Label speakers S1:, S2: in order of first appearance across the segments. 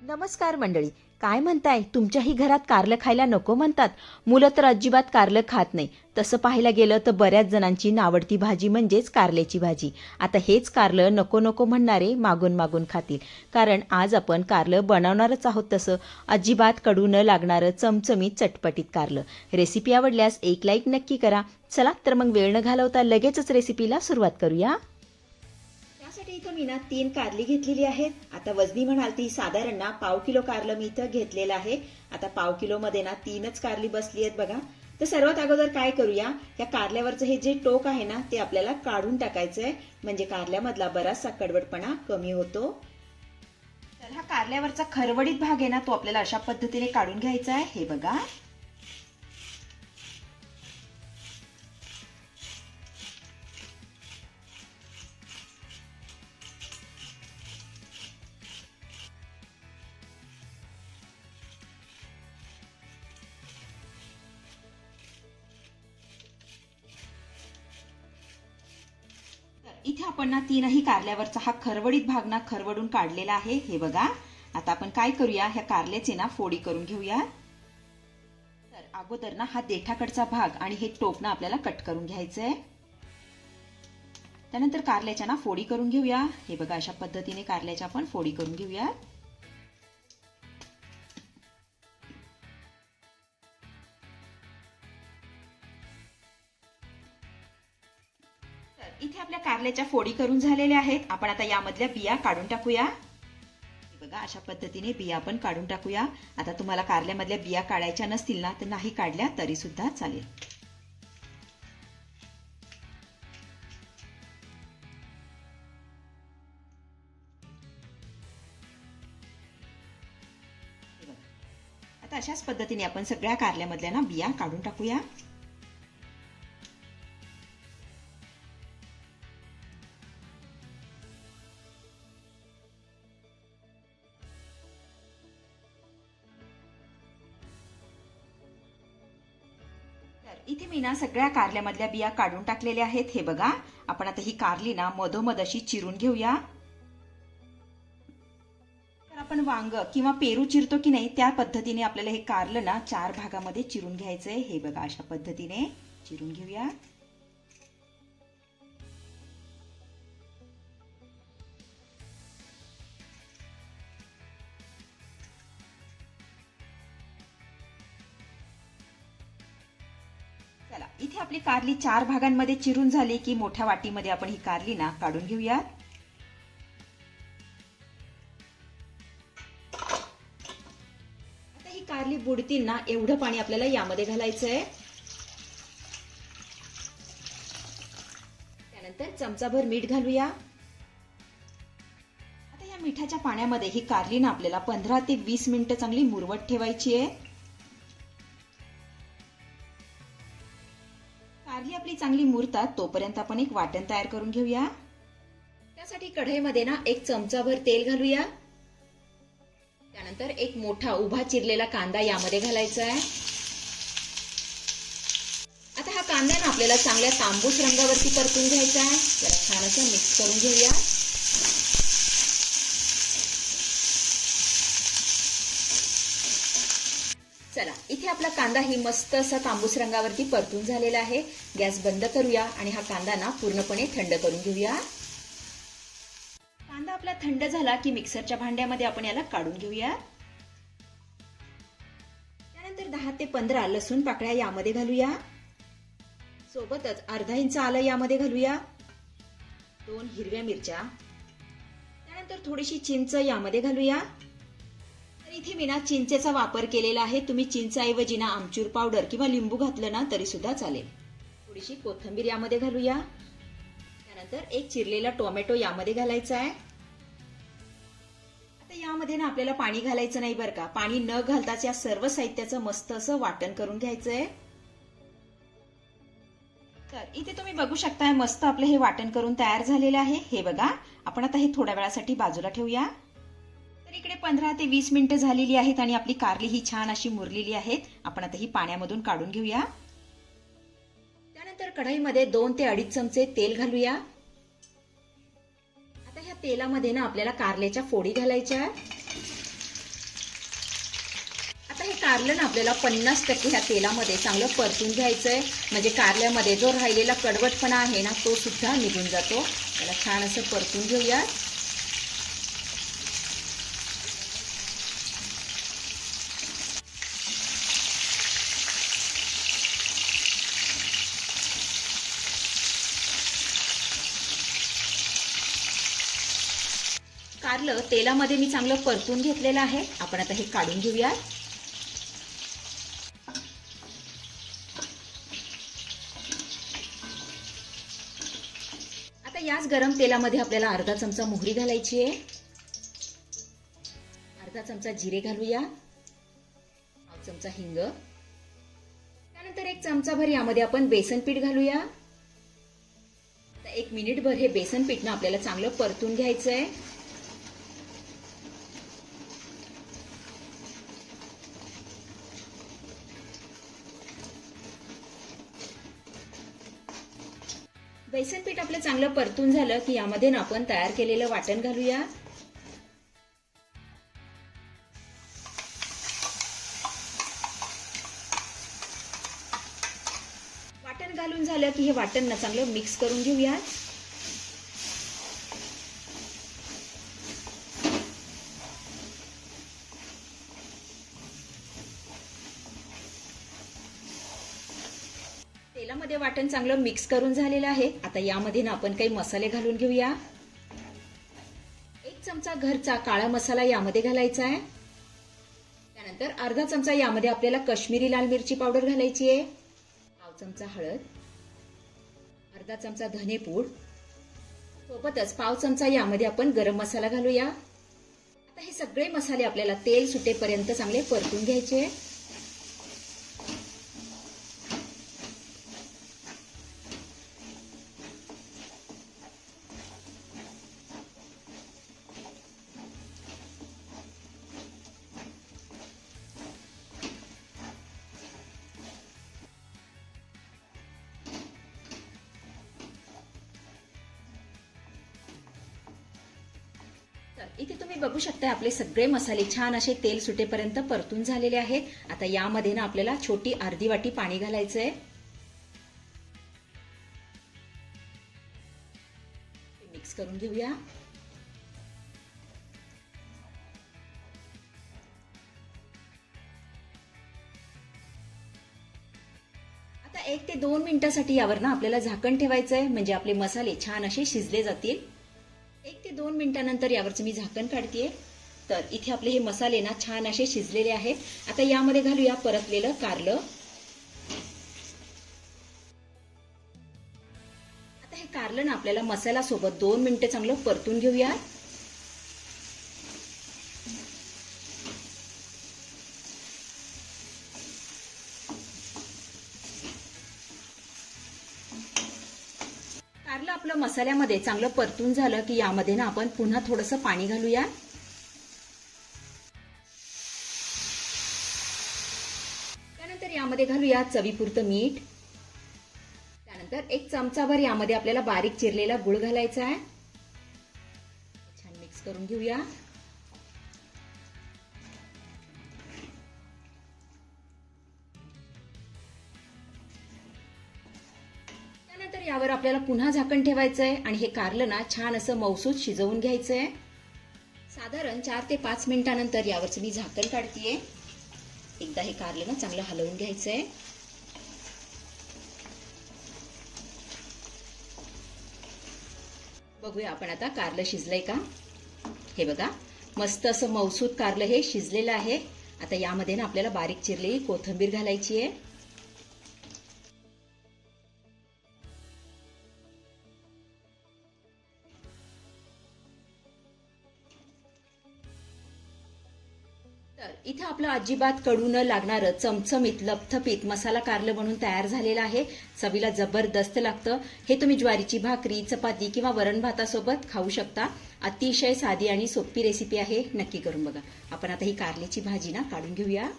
S1: नमस्कार मंडळी. काय म्हणताय? तुमच्याही घरात कारलं खायला नको म्हणतात? मुलं तर अजिबात कारलं खात नाही. तसं पाहायला गेलं तर बऱ्याच जणांची नावडती भाजी म्हणजेच कारल्याची भाजी. आता हेच कारलं नको नको म्हणणारे मागून मागून खातील. कारण आज आपण कारलं बनवणारच आहोत. तसं अजिबात कडू न लागणारं चमचमीत चटपटीत कारलं. रेसिपी आवडल्यास एक लाईक नक्की करा. चला तर मग वेळ न घालवता लगेचच रेसिपीला सुरुवात करूया. त्यासाठी इथं मी ना 3 कारली घेतलेली आहेत. आता वजनी म्हणाल ती साधारण ना पाव किलो कारलं मी इथं घेतलेलं आहे. आता पाव किलो मध्ये ना 3च कारली बसली आहेत बघा. तर सर्वात अगोदर काय करूया, या कारल्यावरचं हे जे टोक आहे ना ते आपल्याला काढून टाकायचंय. म्हणजे कारल्यामधला बराचसा कडवटपणा कमी होतो. तर हा कारल्यावरचा खरवडीत भाग आहे ना तो आपल्याला अशा पद्धतीने काढून घ्यायचा आहे. हे बघा. इथे आपण ना तीनही कारल्यावरचा हा खरवडीत भाग ना खरवडून काढलेला आहे. हे बघा. आता आपण काय करूया, ह्या कारल्याचे ना फोडी करून घेऊया. तर अगोदर ना हा देठाकडचा भाग आणि हे टोक ना आपल्याला कट करून घ्यायचंय. त्यानंतर कारल्याच्या ना फोडी करून घेऊया. हे बघा, अशा पद्धतीने कारल्याच्या आपण फोडी करून घेऊया. इथे आपल्या कारल्याच्या फोडी करून झालेल्या आहेत. आपण आता यामधल्या बिया काढून टाकूया. बघा, अशा पद्धतीने बिया आपण काढून टाकूया. आता तुम्हाला कारल्यामधल्या बिया काढायच्या नसतील ना तर नाही काढल्या तरी सुद्धा चालेल. आता अशाच पद्धतीने आपण सगळ्या कारल्यामधल्या ना बिया काढून टाकूया. इथे मी ना सगळ्या कारल्यामधल्या बिया काढून टाकलेल्या आहेत. हे बघा. आपण आता ही कारली ना मधोमध अशी चिरून घेऊया. तर आपण वांग किंवा पेरू चिरतो की नाही त्या पद्धतीने आपल्याला हे कारलं ना 4 भागामध्ये चिरून घ्यायचंय. हे बघा, अशा पद्धतीने चिरून घेऊया. चला, इथे आपली कारली 4 भागांमध्ये चिरून झाली की मोठ्या वाटीमध्ये आपण ही कारली ना काढून घेऊया. आता ही कारली बुडतील ना एवढं पाणी आपल्याला यामध्ये घालायचंय. त्यानंतर चमचाभर मीठ घालूया. आता या मिठाच्या पाण्यामध्ये ही कारली ना आपल्याला 15 ते 20 मिनिटं चांगली मुरवत ठेवायची आहे. कारली आपली चांगली मुरतात तोपर्यंत आपण एक वाटण तयार करून घेऊया. त्यासाठी कढईमध्ये ना 1 चमचाभर तेल घालूया. त्यानंतर एक मोठा उभा चिरलेला कांदा यामध्ये घालायचा आहे. आता हा कांदा ना आपल्याला चांगल्या तांबूस रंगावरती परतून घ्यायचा आहे. याला छान असं मिक्स करून घेऊया. चला, इथे आपला कांदा ही मस्त असा तांबूस रंगावरती परतून झालेला आहे. गॅस बंद करूया आणि हा कांदा ना पूर्णपणे थंड करून घेऊया. कांदा आपला थंड झाला की मिक्सरच्या भांड्यामध्ये आपण याला काढून घेऊया. त्यानंतर 10 ते 15 लसूण पाकळ्या यामध्ये घालूया. सोबतच अर्धा इंच आलं यामध्ये घालूया. 2 हिरव्या मिरच्या. त्यानंतर थोडीशी चिंच यामध्ये घालूया. इथे मी ना चिंचेचा वापर केलेला आहे. तुम्ही चिंचऐवजी ना आमचूर पावडर किंवा लिंबू घातलं ना तरी सुद्धा चालेल. थोडीशी कोथिंबीर यामध्ये घालूया. त्यानंतर एक चिरलेला टोमॅटो यामध्ये घालायचा आहे. आता यामध्ये ना आपल्याला पाणी घालायचं नाही बरं का. पाणी न घालताच या सर्व साहित्याचं मस्त असं वाटण करून घ्यायचंय. तर इथे तुम्ही बघू शकताय मस्त आपलं हे वाटण करून तयार झालेलं आहे. हे बघा. आपण आता हे थोड्या वेळासाठी बाजूला ठेवूया. तर इकडे 15 ते 20 मिनिटं झालेली आहेत आणि आपली कारली ही छान अशी मुरलेली आहेत. आपण आता ही पाण्यामधून काढून घेऊया. त्यानंतर कढईमध्ये 2 ते 2.5 चमचे तेल घालूया. आता ह्या तेलामध्ये ना आपल्याला कारल्याच्या फोडी घालायच्या. कारलं ना आपल्याला 50% ह्या तेलामध्ये चांगलं परतून घ्यायचं आहे, म्हणजे कारल्यामध्ये जो राहिलेला कडवटपणा आहे ना तो सुद्धा निघून जातो. त्याला छान असं परतून घेऊया. कारलं तेलामध्ये मी चांगलं परतून घेतलेलं आहे. आपण आता हे काढून घेऊया. आता याच गरम तेलामध्ये आपल्याला अर्धा चमचा मोहरी घालायची आहे, अर्धा चमचा जिरे घालूया, पाव चमचा हिंग, त्यानंतर 1 चमचाभर यामध्ये आपण बेसन पीठ घालूया. आता 1 मिनिटभर हे बेसन पीठ ना आपल्याला चांगलं परतून घ्यायचं आहे. बेसन पीठ आपलं चांगलं परतून झालं की यामध्ये ना आपण तयार केलेलं वाटण घालूया. वाटण घालून झालं की हे वाटण ना चांगलं मिक्स करून घेऊया. तेलामध्ये वाटण चांगलं मिक्स करून झालेलं आहे. आता यामध्ये ना आपण काही मसाले घालून घेऊया. 1 चमचा घरचा काळा मसाला यामध्ये घालायचा आहे. त्यानंतर अर्धा चमचा यामध्ये आपल्याला काश्मीरी लाल मिरची पावडर घालायची आहे, पाव चमचा हळद, अर्धा चमचा धनेपूड, सोबतच पाव चमचा यामध्ये आपण गरम मसाला घालूया. आता हे सगळे मसाले आपल्याला तेल सुटेपर्यंत चांगले परतून घ्यायचे. इथे तुम्ही बघू शकता आपले सगळे मसाले छान असे तेल सुटेपर्यंत परतून झालेले आहेत. आता यामध्ये ना आपल्याला छोटी अर्धी वाटी पाणी घालायचंय. मिक्स करून घेऊया. आता 1 ते 2 मिनिटांसाठी यावर ना आपल्याला झाकण ठेवायचंय, म्हणजे आपले मसाले छान असे शिजले जातील. 1 ते 2 मिनिटांनंतर यावरचं मी झाकण काढतेय. तर इथे आपले हे मसाले ना छान असे शिजलेले आहेत. आता यामध्ये घालूया परतलेलं कारलं. आता हे कारलं ना आपल्याला मसाला सोबत 2 मिनिटं चांगलं परतून घेऊया. कारलं आपलं मसाल्यामध्ये चांगलं परतून झालं की यामध्ये ना आपण पुन्हा थोडंसं पाणी घालूया. त्यानंतर यामध्ये घालूया चवीपुरतं मीठ. त्यानंतर 1 चमचाभर यामध्ये आपल्याला बारीक चिरलेला गूळ घालायचा आहे. छान मिक्स करून घेऊया. त्यानंतर यावर आपल्याला पुन्हा झाकण ठेवायचंय आणि हे कारलं ना छान असं मौसूद शिजवून घ्यायचंय. साधारण 4 ते 5 मिनिटांनंतर यावरचं मी झाकण काढतेय. एकदा हे कारलं ना चांगलं हलवून घ्यायचंय. बघूया आपण आता कारलं शिजलंय का. हे बघा मस्त असं मौसूद कारलं हे शिजलेलं आहे. आता यामध्ये ना आपल्याला बारीक चिरलेली कोथिंबीर घालायची आहे. तर इथे आपलं अजिबात कडू न लागणारं चमचमीत लपथपीत मसाला कारलं बनून तयार झालेलं आहे. चवीला जबरदस्त लागतं. हे तुम्ही ज्वारीची भाकरी, चपाती किंवा वरण भातासोबत खाऊ शकता. अतिशय साधी आणि सोपी रेसिपी आहे. नक्की करून बघा. आपण आता ही कारल्याची भाजी ना काढून घेऊया.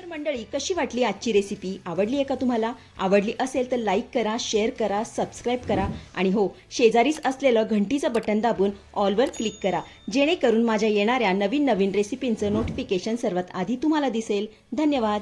S1: तर मंडळी, कशी वाटली आजची रेसिपी? आवडली आहे का तुम्हाला? आवडली असेल तर लाईक करा, शेअर करा, सबस्क्राईब करा आणि हो, शेजारीच असलेलं घंटीचं बटन दाबून ऑलवर क्लिक करा, जेणेकरून माझ्या येणाऱ्या नवीन नवीन रेसिपींचं नोटिफिकेशन सर्वात आधी तुम्हाला दिसेल. धन्यवाद.